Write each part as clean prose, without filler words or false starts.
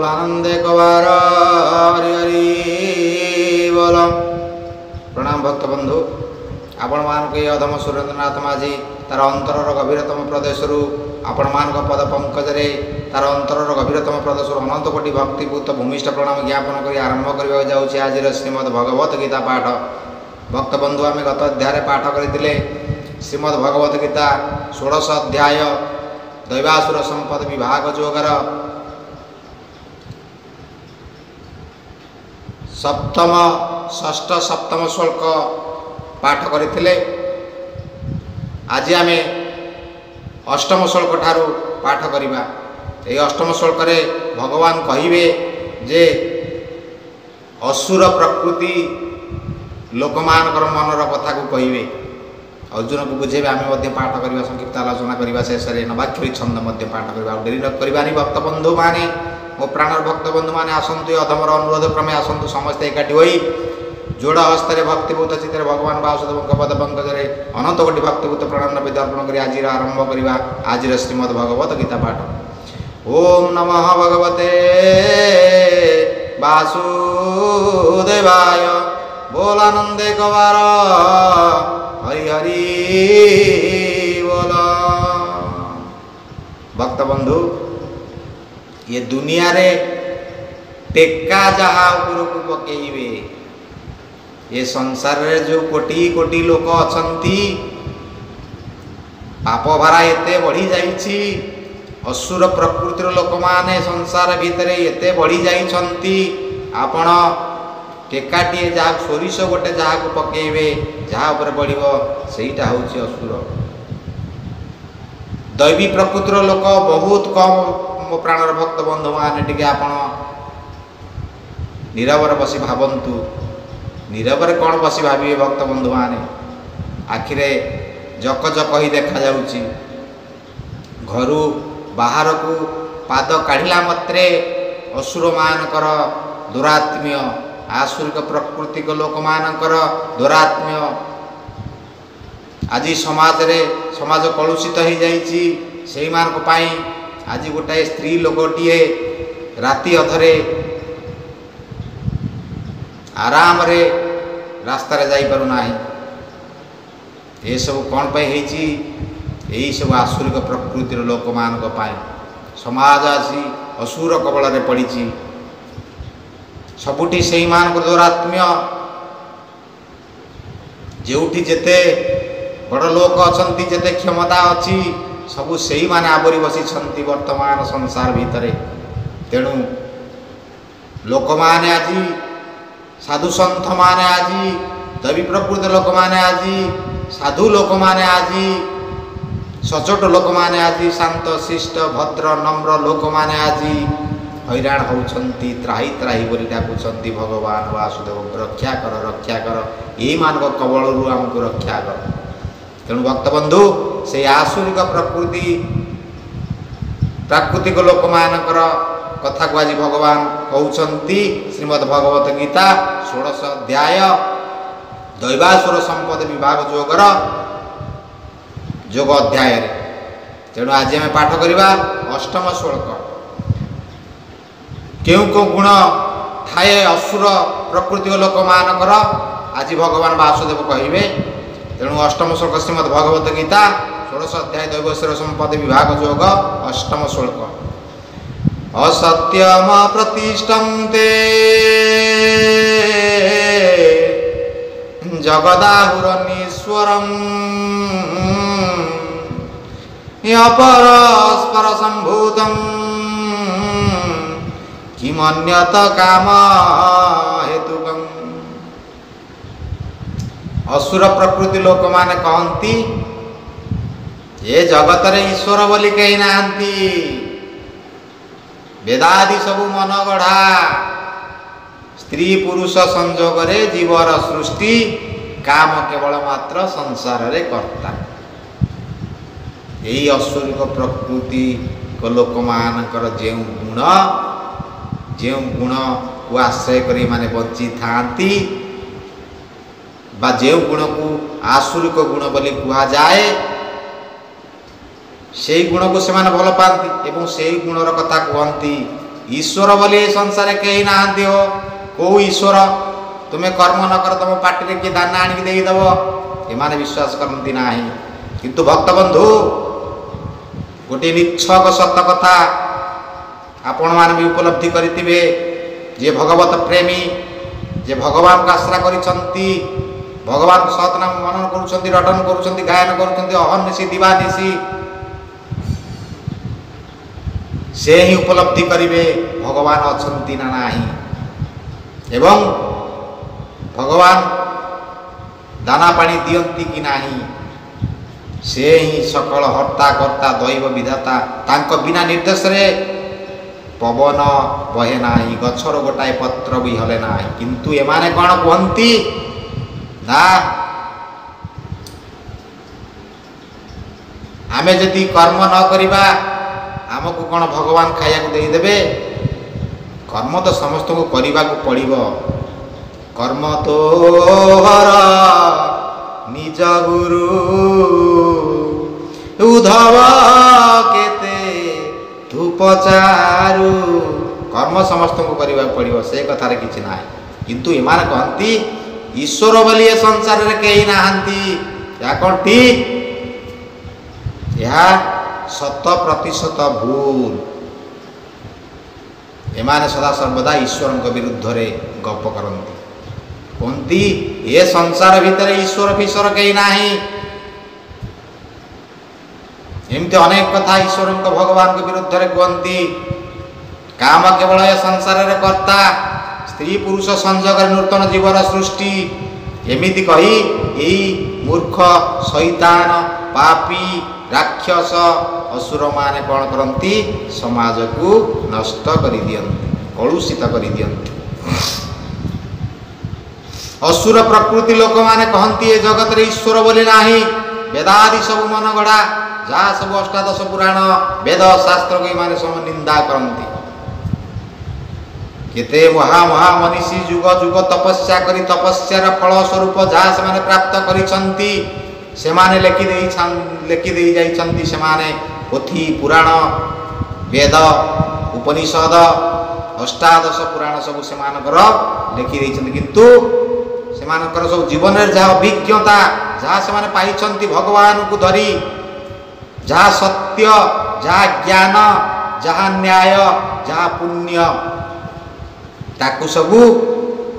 आनंदे कवार हरि हरि बोल। प्रणाम भक्त बंधु, आपण मान के अधम सुरेंद्रनाथ माझी तार अंतरर गभीरतम प्रदेश आपण मान पद पंकजरे तार अंतरर गभीरतम प्रदेश अनंत कोटि भक्तिपूत भूमिष्ठ प्रणाम ज्ञापन कर आरंभ करने जाऊँगी आज श्रीमद् भगवत गीता पाठ। भक्त बंधु आम गत अध्याय पाठ करते श्रीमद् भगवत गीता 16 अध्याय दैवासुर संपद विभाग जोगर सप्तम षष्ठ सप्तम श्लोक पाठ करते। आज आम अष्टम श्लोक ठारू पाठ करवा। ये अष्टम श्लोक रे भगवान कहिबे जे असुर प्रकृति लोकमानकर मनर कथा को कहिबे, अर्जुन को बुझेबे। आम पाठ करवा, संक्षिप्त आलोचना करवा, शेष नवाक्षरी छंद पाठ करवा। डेरी न करवानी भक्त बंधु माने, मो प्राणर भक्त बंधु माने आसतु। अधमर अनुरोध क्रमे आसतु, समस्ते एकाठी होई जोड़ हस्ते भक्तिभूत चित्त भगवान वासुदेव पद पंकजरे अनंत कोटि भक्तिभूत प्रणाम नवेद्य अर्पण कर आज आरंभ करवा आज श्रीमद् भगवत गीता पाठ। ओम नमः भगवते वासुदेवाय बोल आनंदे कवार हरि हरि बोल। भक्त बंधु, ये दुनिया रे टेक्का जहा उपरकू पकेइबे, ये संसार रे जो कोटि कोटि लोक अछंती, पाप भारा एते बढ़ी जाइछि। असुर प्रकृतिर लोक माने संसार भितरे एते बढ़ी जाइछंती। आपण टेकाटिए जहा सोरिष गोटे जहा को पकेइबे, जहा ऊपर बढ़िबो सेईटा होछि असुर। दैवी प्रकृतिर लोक बहुत कम। मो प्राणर भक्त बंधु माने टिके आपण नीरवर बसी भावंतु। नीरवर कौन बसी भाविए भक्त बंधु माने? आखिरे जक जक ही देखा जाउची। घरु बाहर को पाद काढ़िला मत्रे असुर मानकर दुरात्म्य, आसुरिक प्रकृतिक लोक मानकर दुरात्म्य आज समाज रे समाज कलुषित हो जाइछि। सेही मानक पाई आज गोटाए स्त्री लोकटीए राति अधरे आराम रे रास्ता रे जाई पारु नाही। ये सब कौन पे हेची? यही सब आसुरिक प्रकृतिर लोक मानक पाई समाज आसी असुर कबल रे पड़ीची। सबुठी सेही मानक दुरात्म्य, जेउठी जेते बड़ लोक अछंती, जेते क्षमता अछि, सबु सेही माने आवरी बसी छंती वर्तमान संसार भितरे। तेणु लोक माने आजी साधु सन्थ माने आजी, दैवी प्रकृति लोक माने आजी, साधु लोक माने आजी, सचोट लोक माने आजी, शांत शिष्ट भद्र नम्र लोक माने आजी हैरान होउछंती। त्राही त्राही बोली डाकुछंती भगवान वासुदेव रक्षा कर, यही मानक कबलरू आमको रक्षा कर। तेणु भक्त बंधु, से आसुरिक प्रकृति प्राकृतिक लोक मानकर कथा को आज भगवान कहउछंती श्रीमद् भगवत गीता 16 अध्याय दैवासुर संपद विभाग जोगर जोग अध्याय। तेणु आज आम पाठ करवा अष्टम श्लोक। क्यों को गुण थाए असुर प्रकृति लोक मानकर आज भगवान वासुदेव कहिबे। तेणु अष्टम श्लोक श्रीमद् भगवत गीता 16 अध्याय दैवासुर संपद विभाग जोग अष्टम श्लोक। असत्यम प्रतिष्ठन्ते जगदाहुरनीश्वरम् अपरस्पर सम्भूतम् किमन्यत काम हेतुकम्। असुर प्रकृति लोक माने कहती ये जगत रे ईश्वर बोली कही नाहंती। वेदादि सबु मन गढ़ा, स्त्री पुरुष संजोग रे जीवर सृष्टि, काम केवल मात्र संसार रे कर्ता। यही असुरिक प्रकृति को लोक मानकर जो गुण को आश्रय करी माने बंची थांती, बा जो गुण को आसुरिक गुण बोली कहा जाए, से गुण को से भल पाती एवं से गुणर कथा कहती ईश्वर बोली संसार कहीं नहांती हो कौ ईश्वर तुम्हें कर्म न कर तुम पार्टी किए दाना आणिक देदेव एमाने विश्वास करती ना किंतु भक्त बंधु गोटे निच्छक सत कथा आपण मान भी उपलब्धि करिथिबे जे भगवत प्रेमी जे भगवान का आश्रा करिसंती भगवान सतनाम मनन करुछंती रटन करुछंती गायन करुछंती अहर्निशि दिवानिशि से ही उपलब्धि करिवे भगवान अछंती ना नाही एवं भगवान दाना पानी दियंती कि नाही से ही सकल हर्ता कर्ता दैव विधाता तांको बिना निर्देश रे पवन बहे नाही गछर गोटाए पत्र भी हले नाही किंतु एमाने कोन कहंती ना आमे जदि कर्म न करिबा आमको कौन भगवान खाया को दे देबे कर्म तो समस्त को करने को पड़ो कर्म तो हर निज गुरु उधव केते धूप चारु कर्म समस्त को करने को पड़ो से कथार किसी ना किंतु एमान कहती ईश्वर बोली संसार रे कहीं नहांती या कौन ठीक या 100% भूल एमाने सदा सर्वदा ईश्वर विरुद्ध रे गप करती कहती ए संसार भितर ईश्वर फीश्वर कहीं नाही एमती अनेक कथा ईश्वर भगवान के विरुद्ध रे कहती काम केवल ए संसार रे कर्ता स्त्री पुरुष संजोग नूतन जीवन सृष्टि एमिति कही यही मूर्ख शैतान पापी राक्षस असुर माने कौन करती समाज को नष्ट कर दियंती कलुषित कर दियंती असुर प्रकृति लोक माने कहती ए जगत रे ईश्वर बोली नाही वेदादि सब मन गढ़ा जहाँ सब अष्टादश पुराण वेद शास्त्र को माने सब निंदा करती केते महा महा मनीषी जुग जुग तपस्या करी तपस्यार फल स्वरूप जहाँ से माने प्राप्त करिसंती सेमाने लेखि दे जाइछंती सेमाने पोथी पुराण वेद उपनिषद अष्टादश पुराण सब सेमानकर लेखि देइछंती किंतु सेमानकर सब जीवन रे जहाँ अभिज्ञता जहाँ सेमाने पाइछंती भगवान को धरी जहाँ सत्य जहाँ ज्ञान जहाँ न्याय जहाँ पुण्य ताकू सबू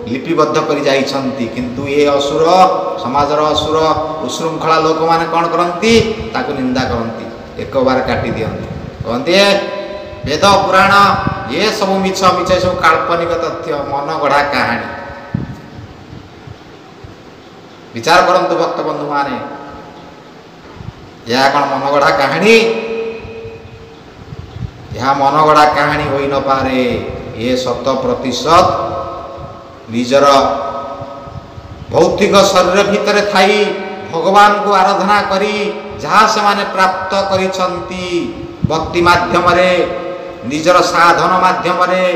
लिपिबद्ध कर जाइछंती किंतु ये असुर समाजर असुर उशृंखला लोक माने कौन करती ताकू निंदा करती एक बार काटी दियंती कहती वेद पुराण ये सब मिछ मिछ सब काल्पनिक तथ्य मन गढ़ा कहानी विचार करंतु भक्त बंधु माने यह कौन मन गढ़ा कहानी यह मन गढ़ा कहानी होई न पारे ये 100% निजर भौतिक शरीर भितर थाई भगवान को आराधना करी जहाँ से माने प्राप्त करिसंती भक्ति माध्यम रे निजर साधन माध्यम रे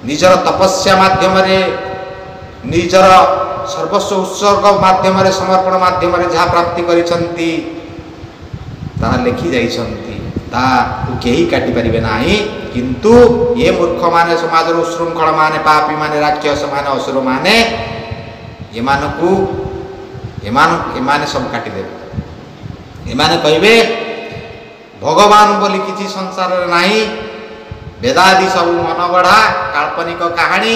निजर तपस्या माध्यम रे निजर सर्वस्व उत्सर्ग माध्यम रे समर्पण माध्यम रे जहाँ प्राप्ति करिसंती ता लेखि जाइसंती ता केही काटी परिबे नाही किंतु ये मूर्ख माने समाज उशृंखल माने पापी माने राक्षस माने असुर माने एमाने सब काटी देबे एमाने कहबे भगवान बोली किसी संसार नाही वेदादि सब मन गढ़ा काल्पनिक कहानी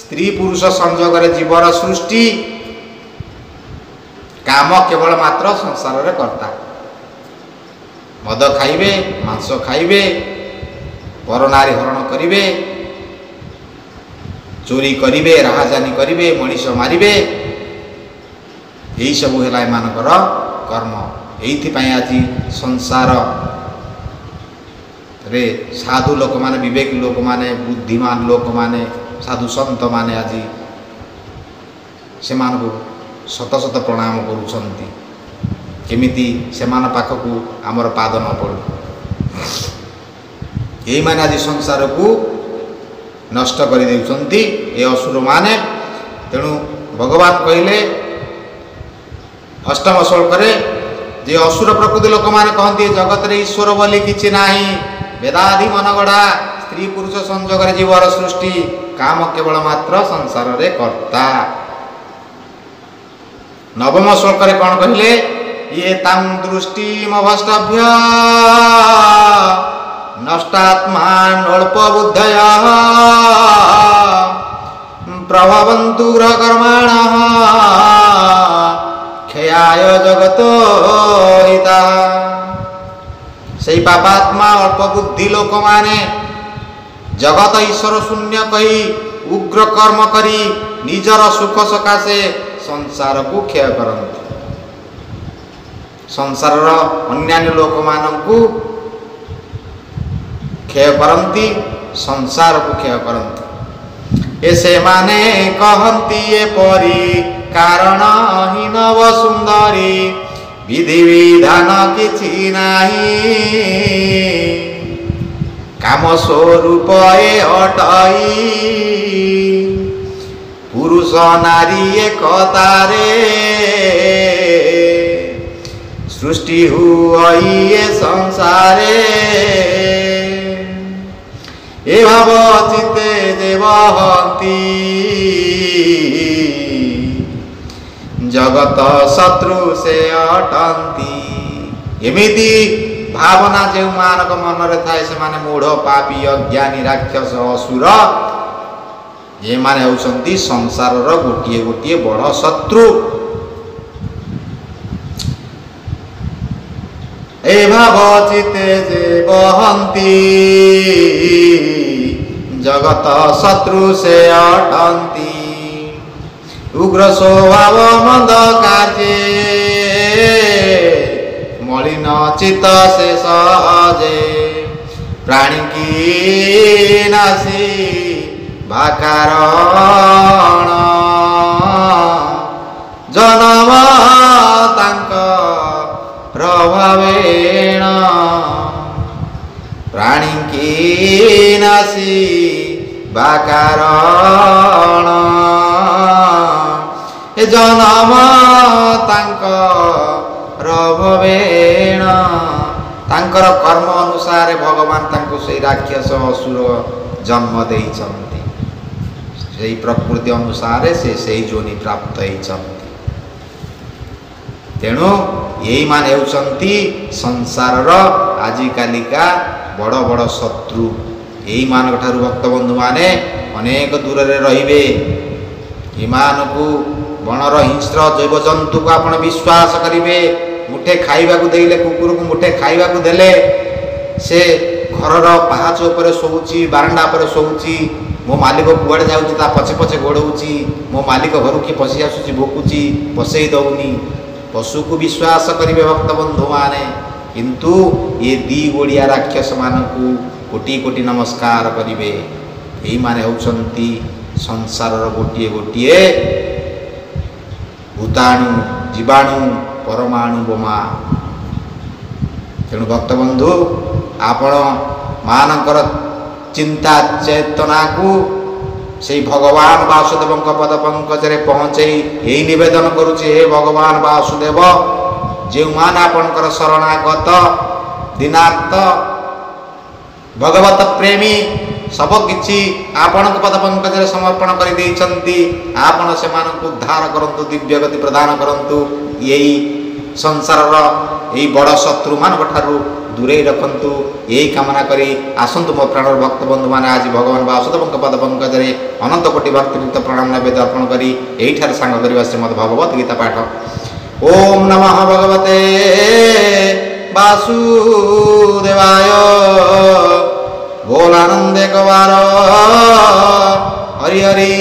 स्त्री पुरुष संजोग रे जीवन सृष्टि काम केवल मात्र संसार रे करता मद खाइबे मांस खाइबे पर नारी हरण करिवे चोरी करिवे राहाजानी करिवे मनीष मारिवे यही सब है एमानकर कर्म एइथिपाई आज संसार रे साधु लोक माने विवेकी लोक माने बुद्धिमान लोक माने साधु संत माने आज से शत शत प्रणाम करुछंती केमिति सेमान पाखकू आमर पाद न पड़ू यही माने आज संसार को नष्ट कर देउछंती ए असुर माने तेणु भगवान कहले अष्टम श्लोक रे जे असुर प्रकृति लोक माने कहती जगत रे ईश्वर बोली किछि नाही वेदादि मन गढ़ा स्त्री पुरुष संजोग जीवर सृष्टि काम केवल मात्र संसार रे कर्ता। नवम श्लोक रे कौन कहले ये तां दृष्टि मभष्टभ्य नष्टात्मा नोल्प बुद्धय प्रभवन्तु कर्माणः क्षयाय जगतो हिता। से पापात्मा अल्प बुद्धि लोक माने जगत ईश्वर शून्य कही उग्र कर्म करी निजर सुख सकाशे संसार को क्षय करती। संसार अन्यान्य लोक मानू क्षय करती, संसार को क्षय करती। ऐसे माने कहती ये परी कारण ही नव सुंदरी विधि विधान किछि नाही काम स्वरूप ए अटई पुरुष नारी एकतारे सृष्टि हुई ए संसारे ए भाव चित्ते देवहंती जगत शत्रु से अटंती। एमिति भावना जो मानक मन रे थाए से माने मूढ़ पापी अज्ञानी राक्षस असुर ये माने होउछंती संसार रो गोटिए गोटिए बड़ शत्रु। ए भाव चित्ते जे बहंती जगत शत्रु से अटंती उग्र स्वभाव मंद कार्य मलिन चित्त से सहजे प्राणी की नासी भाकारण जन्म तांक प्रभावेण प्राणी की नासी भाकारण जन्म तांक प्रभावेण तांकर कर्म अनुसार भगवान तांको से राक्षस असुर जन्म देइछन्ति। सेही प्रकृति अनुसार से जोनि प्राप्त होइछन्ति। तेणु यही मान हेउछन्ति संसार आजिकालिका बड़ बड़ शत्रु। यही मान ठारू भक्त बंधु माने अनेक दूर रे रहिबे। ईमान को बणर हिंस्र जैव जंतु को आपण विश्वास करिवे। मुठे खाइबा को देले कुकुर को मुठे खाइबा को देले से घरर पहाच ऊपर सोउची बारंडा पर सोउची मो मालिक कुआडे जाउची ता पछे पछे गोड़उची मो मालिक घर की पसी आसुची भोकुची पसई दउनी। पशु को विश्वास करिवे भक्त बंधु माने किंतु ये दी गोड़िया राक्षस मानकू कोटि कोटि नमस्कार करिवे। एही माने होउछन्ति संसारर गोटिए गोटिए भूताणु जीवाणु परमाणु बोमा। तेणु भक्त बंधु आपण मानकर चिंता चेतना को से भगवान वासुदेव पद पंकज रे पहुँचे यही निवेदन करुचे। हे भगवान वासुदेव जो मान आपणकर शरणागत दीनार्थ भगवत प्रेमी सब किछि आपण पद पंकज रे समर्पण कर देइछन्ति। आपण से मानक उद्धार करंतु दिव्य गति प्रदान करंतु। यही संसार यही बड़ शत्रु मान ठारू दूरे रखंतु। यही कामना करी आसंतु मो प्राण भक्त बंधु माने आज भगवान वासुदेव पद पंकज रे अनंत कोटि भक्तियुक्त प्रणाम नैवेद्य अर्पण करी एही ठार सांग करबा श्रीमद् भगवत गीता पाठ। ओम नमः भगवते वासुदेवाय बोल आनंद एक बार हरि हरि